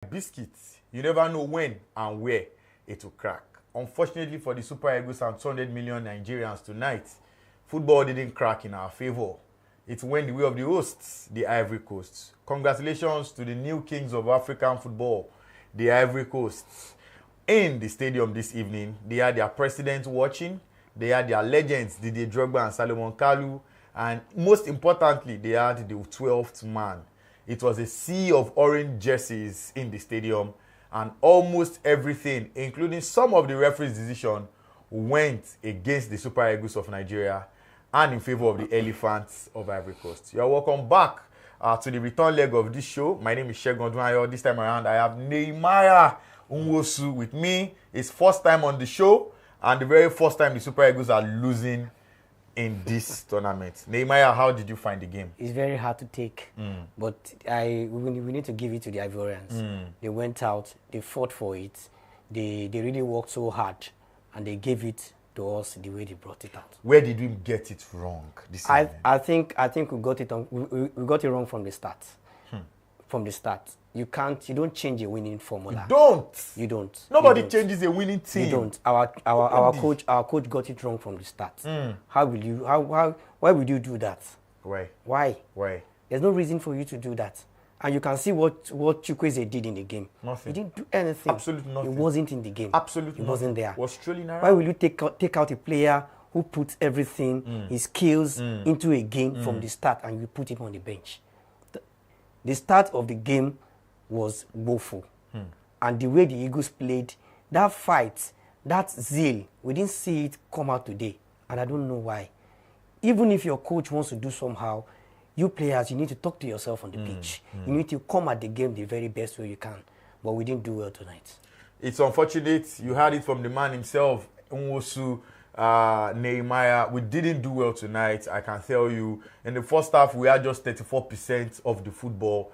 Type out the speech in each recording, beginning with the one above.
Biscuits, you never know when and where it will crack. Unfortunately for the Super Eagles and 200 million Nigerians tonight, football didn't crack in our favor. It went the way of the hosts, the Ivory Coast. Congratulations to the new kings of African football, the Ivory Coast. In the stadium this evening, they had their president watching, they had their legends, Didier Drogba and Salomon Kalou, and most importantly, they had the 12th man. It was a sea of orange jerseys in the stadium, and almost everything, including some of the referee's decision, went against the Super Eagles of Nigeria and in favor of the Elephants of Ivory Coast. You are welcome back to the return leg of this show. My name is Shegun Dunayo. This time around, I have Nehemiah Nwosu with me. It's first time on the show, and the very first time the Super Eagles are losing in this tournament. Nehemiah, how did you find the game? It's very hard to take, but we need to give it to the Ivorians. They went out, they fought for it, they really worked so hard, and they gave it to us the way they brought it out. Where did we get it wrong this evening? I think we got it we got it wrong from the start. From the start, you don't change a winning formula. You don't. Nobody changes a winning team. You don't. Our coach got it wrong from the start. Why would you do that? Why? There's no reason for you to do that. And you can see what Chukwueze did in the game. Nothing. He didn't do anything. Absolutely nothing. He wasn't in the game. Absolutely He wasn't there. Was truly narrow. Why will you take out a player who puts everything, his skills, into a game from the start, and you put him on the bench? The start of the game was woeful. And the way the Eagles played, that fight, that zeal, we didn't see it come out today. And I don't know why. Even if your coach wants to do somehow, you players, you need to talk to yourself on the pitch. You need to come at the game the very best way you can. But we didn't do well tonight. It's unfortunate. You heard it from the man himself, Nwosu. Nehemiah, we didn't do well tonight. I can tell you, in the first half we had just 34% of the football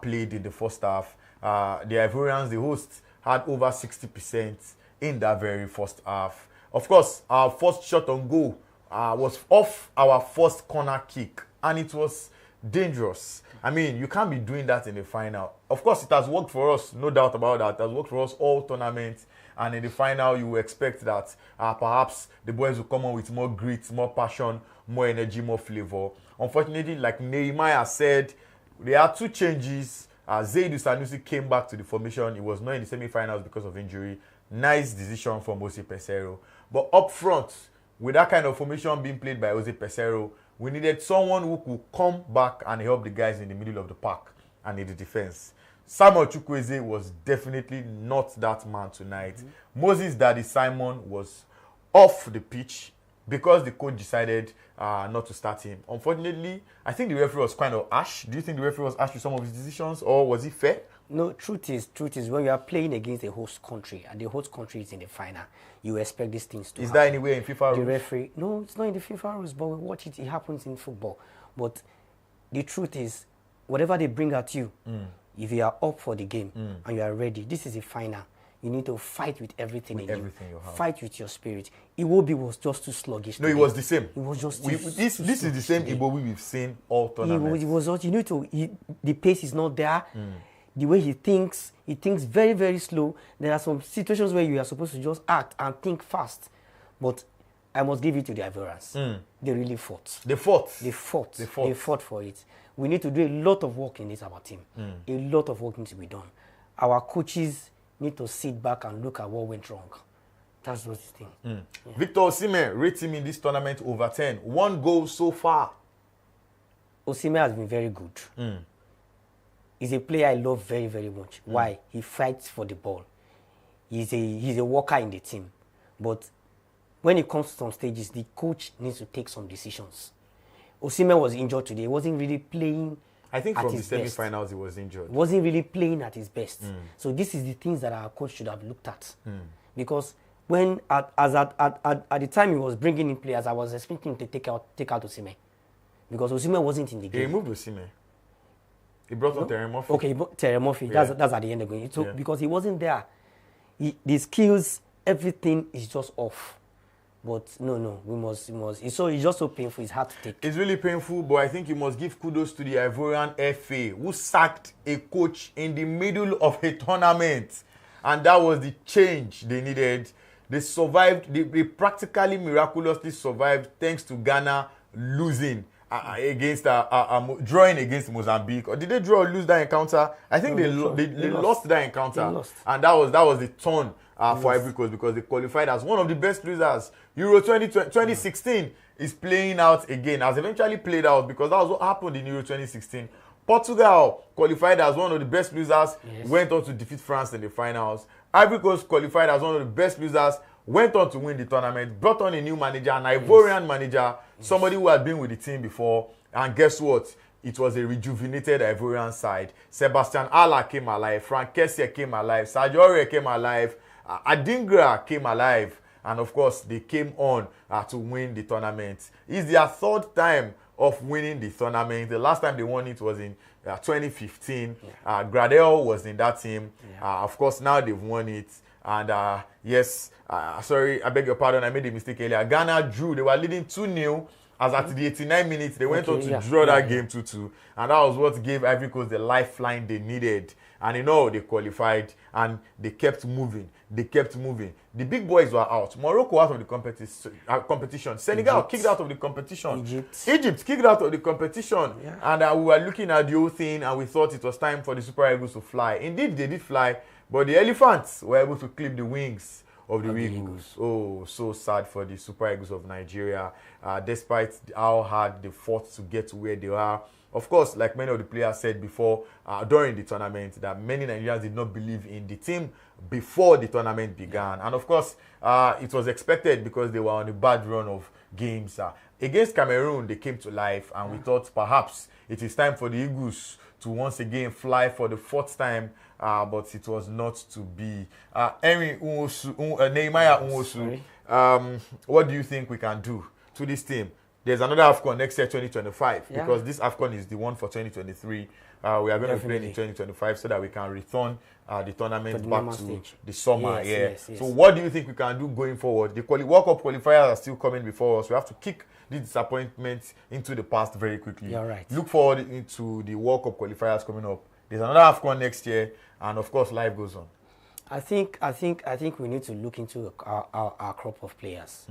played in the first half. The Ivorians, the hosts, had over 60% in that very first half. Of course, our first shot on goal was off our first corner kick, and it was dangerous. I mean, you can't be doing that in the final. Of course, it has worked for us, no doubt about that. It has worked for us all tournaments. And in the final, you will expect that perhaps the boys will come on with more grit, more passion, more energy, more flavor. Unfortunately, like Nehemiah said, there are two changes. Zaidou Sanusi came back to the formation. He was not in the semi-finals because of injury. Nice decision from Jose Peseiro. But up front, with that kind of formation being played by Jose Peseiro, we needed someone who could come back and help the guys in the middle of the park and in the defense. Samuel Chukwueze was definitely not that man tonight. Moses Daddy Simon was off the pitch because the coach decided not to start him. Unfortunately, I think the referee was kind of harsh. Do you think the referee was harsh with some of his decisions, or was he fair? No, truth is when you are playing against the host country and the host country is in the final, you expect these things to happen. Is that anywhere in FIFA rules? The referee, no, it's not in the FIFA rules, but we watch it. It happens in football. But the truth is, whatever they bring at you, if you are up for the game and you are ready, this is a final. You need to fight with everything in you. Fight with your spirit. Iwobi was just too sluggish. No, it was the same. It was just this is the same Iwobi we've seen all tournaments. It was just, the pace is not there. The way he thinks very, very slow. There are some situations where you are supposed to just act and think fast. But I must give it to the Ivorians. They really fought. They fought for it. We need to do a lot of work in this, our team. A lot of work needs to be done. Our coaches need to sit back and look at what went wrong. That's what the thing. Yeah. Victor Osimhen rates him in this tournament over 10. 1 goal so far. Osimhen has been very good. He's a player I love very, very much. Why? He fights for the ball. He's a worker in the team. But when it comes to some stages, the coach needs to take some decisions. Osimhen was injured today. He wasn't really playing. I think from the semi-finals he was injured. He wasn't really playing at his best. So this is the things that our coach should have looked at. Because when at the time he was bringing in players, I was expecting him to take out Osimhen. Because Osimhen wasn't in the game. He removed Osimhen. He brought on Terry Murphy. Okay, Terry Murphy. That's at the end of the game. Because he wasn't there. The skills, everything is just off. But no, we must. It's just so painful. It's hard to take. It's really painful, but I think you must give kudos to the Ivorian FA who sacked a coach in the middle of a tournament, and that was the change they needed. They survived. They practically miraculously survived thanks to Ghana losing against drawing against Mozambique. Or did they draw or lose that encounter? I think they lost that encounter, and that was the turn for Ivory Coast, because they qualified as one of the best losers. Euro 2016 is playing out again, has eventually played out, because that was what happened in Euro 2016. Portugal qualified as one of the best losers, went on to defeat France in the finals. Ivory Coast qualified as one of the best losers, went on to win the tournament, brought on a new manager, an Ivorian manager, somebody who had been with the team before, and guess what? It was a rejuvenated Ivorian side. Sebastian Haller came alive, Frank Kessié came alive, Sergio Aurier came alive, Adingra came alive, and of course they came on to win the tournament. It's their third time of winning the tournament. The last time they won it was in 2015. Gradel was in that team. Of course, now they've won it. And yes, sorry, I beg your pardon, I made a mistake earlier. Ghana drew. They were leading 2-0. As at the 89 minutes, they went on to draw that game 2-2. And that was what gave Ivory Coast the lifeline they needed. And they qualified and they kept moving. They kept moving. The big boys were out. Morocco out of the competition. Senegal kicked out of the competition. Egypt kicked out of the competition. And we were looking at the whole thing and we thought it was time for the Super Eagles to fly. Indeed, they did fly, but the Elephants were able to clip the wings of the Eagles. Oh, so sad for the Super Eagles of Nigeria, despite how hard they fought to get to where they are. Of course, like many of the players said before, during the tournament, that many Nigerians did not believe in the team before the tournament began. And of course, it was expected because they were on a bad run of games. Against Cameroon, they came to life, and we thought perhaps it is time for the Eagles to once again fly for the fourth time, but it was not to be. Nehemiah Nwosu, what do you think we can do to this team? There's another AFCON next year, 2025, because this AFCON is the one for 2023. We are going to play in 2025 so that we can return the tournament back to the summer. Yes. So what do you think we can do going forward? The World Cup qualifiers are still coming before us. We have to kick the disappointments into the past very quickly. You're right. Look forward into the World Cup qualifiers coming up. There's another AFCON next year, and of course, life goes on. I think we need to look into our crop of players.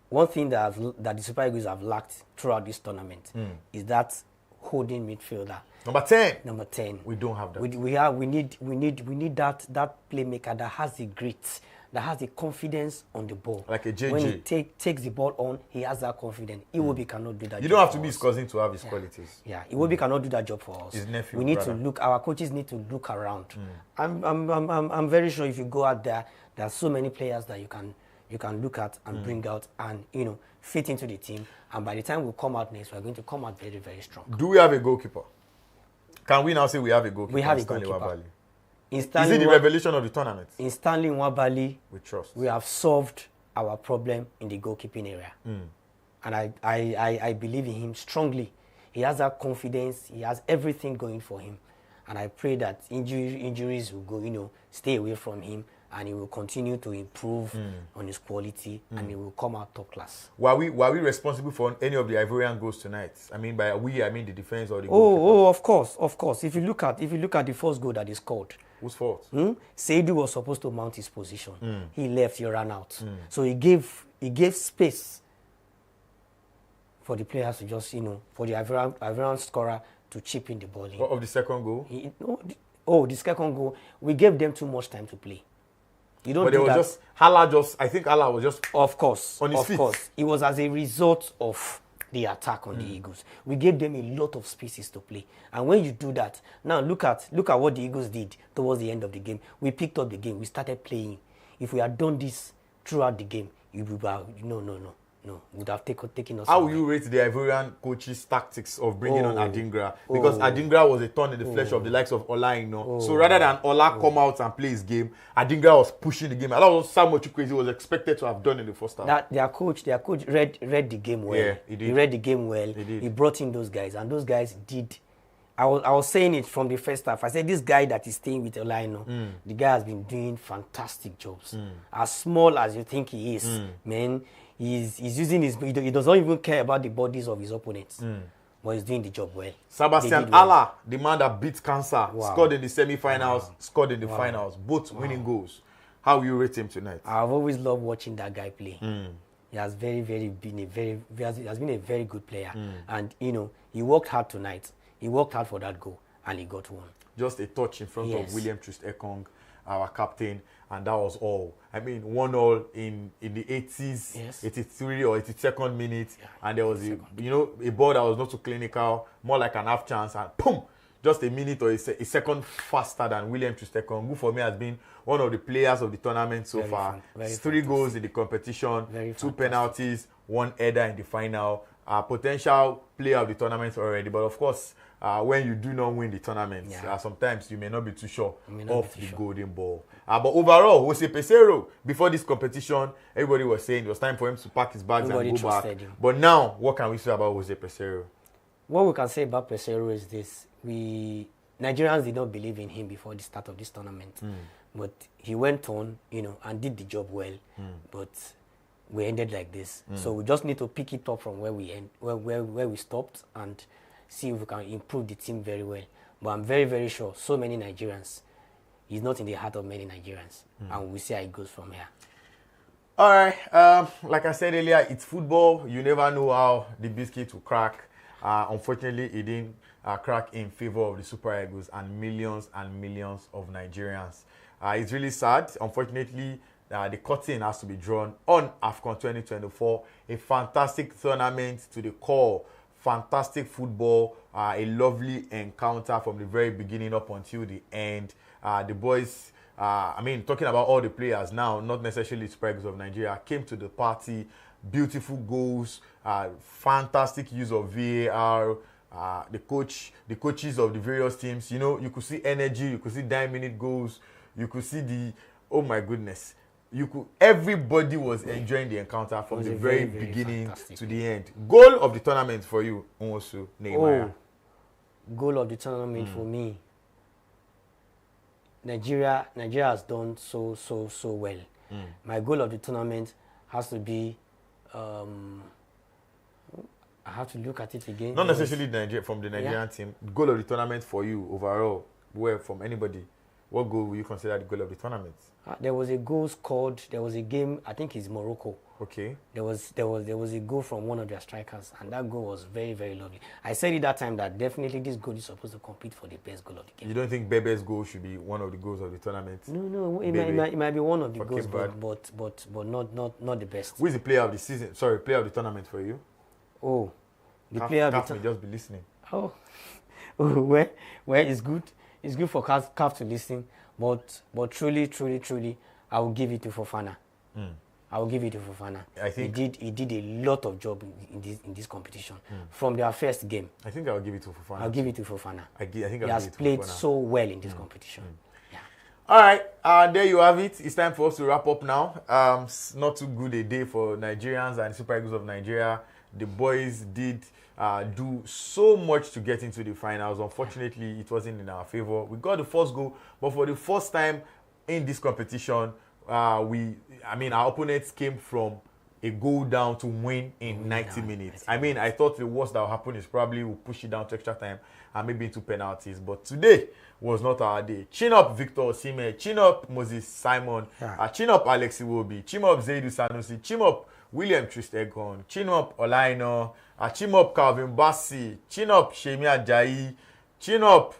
One thing that the Super Eagles have lacked throughout this tournament is that holding midfielder. Number 10. Number 10. We don't have that. We need that playmaker that has the grit, that has the confidence on the ball. Like a JJ. When he takes the ball on, he has that confidence. Iwobi cannot do that job. You don't have to be his cousin to have his qualities. Yeah, Iwobi cannot do that job for us. His nephew. We need to look. Our coaches need to look around. I'm very sure if you go out there are so many players that you can look at and bring out and fit into the team. And by the time we come out next, we're going to come out very, very strong. Do we have a goalkeeper? Can we now say we have a goalkeeper? We have a goalkeeper. Is it the revelation of the tournament? In Stanley Nwabali, we trust. We have solved our problem in the goalkeeping area. And I believe in him strongly. He has that confidence. He has everything going for him. And I pray that injuries will go, stay away from him, and he will continue to improve on his quality, and he will come out top class. Were we responsible for any of the Ivorian goals tonight? I mean, by we, I mean the defense or the goalkeeper. Of course. If you look at the first goal that he scored, whose fault? Seidu was supposed to mount his position. He left. He ran out. So he gave space for the players to just for the Ivorian scorer to chip in the ball in. What of the second goal? The second goal, we gave them too much time to play. You don't. But do that. I think Hala was just. Of course. On his feet. Of course. It was as a result of the attack on the Eagles. We gave them a lot of spaces to play. And when you do that, now look at what the Eagles did towards the end of the game. We picked up the game. We started playing. If we had done this throughout the game, you would have no, would have taken us. How will you rate the Ivorian coach's tactics of bringing on Adingra? Because Adingra was a thorn in the flesh of the likes of Ola, So rather than Ola come out and play his game, Adingra was pushing the game. And that was how much crazy was expected to have done in the first half. Their coach read the game well. Yeah, he did. He read the game well. He did. He brought in those guys, and those guys did I was saying it from the first half. I said this guy that is staying with Olaino, the guy has been doing fantastic jobs. As small as you think he is, man, he's using his. He doesn't even care about the bodies of his opponents, but he's doing the job well. Sebastian Haller, the man that beat cancer, scored in the semi-finals, scored in the finals, both winning goals. How will you rate him tonight? I've always loved watching that guy play. He has been a very good player, and he worked hard tonight. He worked hard for that goal, and he got one. Just a touch in front of William Troost-Ekong, our captain, and that was all. I mean, 1-1 in the 80s, 83 or 82nd minute, and there was a ball that was not too clinical, more like an half chance, and boom, just a minute or a second faster than William Troost-Ekong, who for me has been one of the players of the tournament so far. 3 goals in the competition, 2 penalties, 1 header in the final. Potential player of the tournament already, but of course, when you do not win the tournament, sometimes you may not be too sure of the golden ball. But overall, Jose Peseiro, before this competition, everybody was saying it was time for him to pack his bags and go back. But now, what can we say about Jose Peseiro? What we can say about Peseiro is this. Nigerians did not believe in him before the start of this tournament. But he went on, and did the job well. But we ended like this. So we just need to pick it up from where we stopped and see if we can improve the team very well. But I'm very, very sure so many Nigerians, he's not in the heart of many Nigerians. And we'll see how it goes from here. All right. Like I said earlier, it's football. You never know how the biscuit will crack. Unfortunately, it didn't crack in favor of the Super Eagles and millions of Nigerians. It's really sad. Unfortunately, the curtain has to be drawn on AFCON 2024. A fantastic tournament to the core. Fantastic football. A lovely encounter from the very beginning up until the end. The boys, talking about all the players now, not necessarily Super Eagles of Nigeria, came to the party. Beautiful goals. Fantastic use of VAR. The coaches of the various teams. You could see energy. You could see 9-minute goals. You could see oh my goodness. Everybody was enjoying the encounter from the very beginning to the end. Goal of the tournament for you, Nwosu Nehemiah. Goal of the tournament for me. Nigeria has done so well. My goal of the tournament has to be. I have to look at it again. Not necessarily from the Nigerian team. Goal of the tournament for you overall, from anybody. What goal will you consider the goal of the tournament? There was a goal scored. There was a game. I think it's Morocco. Okay. There was a goal from one of their strikers, and that goal was very, very lovely. I said it that time that definitely this goal is supposed to compete for the best goal of the game. You don't think Bebe's goal should be one of the goals of the tournament? No, it might be one of the goals, but not the best. Who is the player of the season? Sorry, player of the tournament for you? Oh, the player of the tournament. Just be listening. Oh, where it's good. It's good for CAF to listen, but truly, I will give it to Fofana. I will give it to Fofana. I think he did a lot of job in this competition from their first game. I think I'll give it to Fofana. I'll give it to Fofana. He has played so well in this competition. Yeah. All right, there you have it. It's time for us to wrap up now. Not too good a day for Nigerians and Super Eagles of Nigeria. The boys did do so much to get into the finals. Unfortunately, it wasn't in our favor. We got the first goal, but for the first time in this competition, our opponents came from a goal down to win in 90 minutes. I thought the worst that will happen is probably we'll push it down to extra time and maybe into penalties. But today was not our day. Chin up Victor Osimhen, chin up Moses Simon, chin up Alex Iwobi, chin up Zaidu Sanusi, chin up William Troost-Ekong, chin up Olaino, chin up Calvin Bassey, chin up Shemi Ajayi, chin up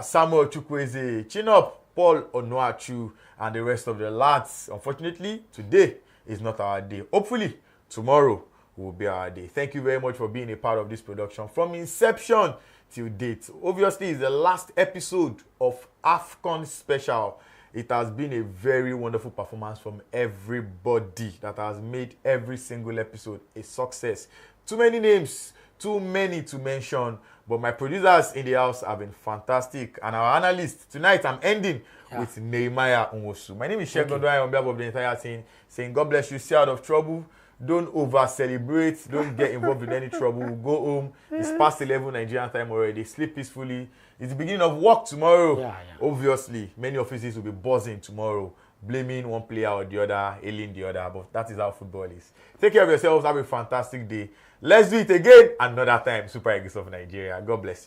Samuel Chukwueze, chin up Paul Onuachu, and the rest of the lads. Unfortunately, today is not our day. Hopefully, tomorrow will be our day. Thank you very much for being a part of this production from inception till date. Obviously, it's the last episode of AFCON Special. It has been a very wonderful performance from everybody that has made every single episode a success. Too many names, too many to mention, but my producers in the house have been fantastic. And our analysts, tonight I'm ending with Nehemiah Nwosu. My name is Shegun Doyle on behalf of the entire team, saying God bless you, stay out of trouble, Don't over-celebrate. Don't get involved in any trouble. Go home. It's past 11 Nigerian time already. Sleep peacefully. It's the beginning of work tomorrow. Yeah. Obviously, many offices will be buzzing tomorrow, blaming one player or the other, ailing the other. But that is how football is. Take care of yourselves. Have a fantastic day. Let's do it again another time. Super Eagles of Nigeria. God bless you.